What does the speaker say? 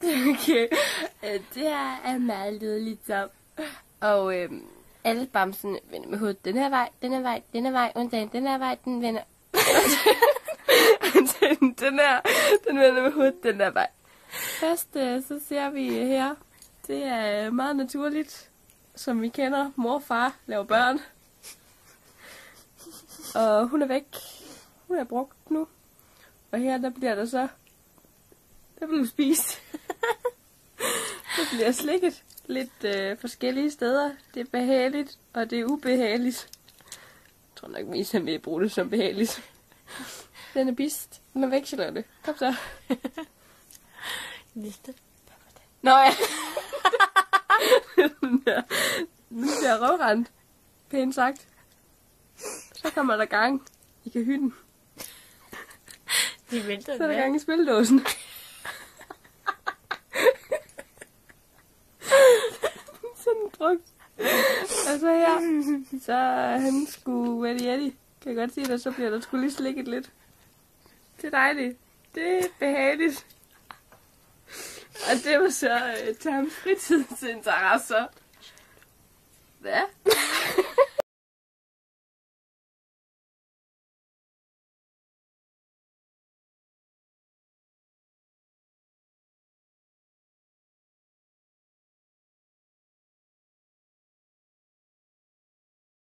Okay. Det her er meget lydeligt så. Og alle bamsene vender med hovedet den her vej, den her vej, den her vej, undtagen den her vej, den vender. den vender med hovedet den der vej. Først så ser vi her, det er meget naturligt, som vi kender. Mor og far laver børn. Og hun er væk. Hun er brugt nu. Og her der bliver der så, der bliver spist. Der bliver slikket lidt forskellige steder. Det er behageligt, og det er ubehageligt. Jeg tror nok mest, han vil bruge det som behageligt. Den er bist. Den er væk, Charlotte. Kom så. Næste. Nå ja. Nu bliver røvrendt. Pænt sagt. Så kommer der gang i kahytten. De venter Så er der gang i spildåsen. Sådan en brugt. Og så her, så han skulle være Eddie. Kan jeg godt sige det, så bliver der sgu lige slikket lidt. Det er dejligt. Det er behageligt. Og det var så Toms fritidsinteresser. Hvad?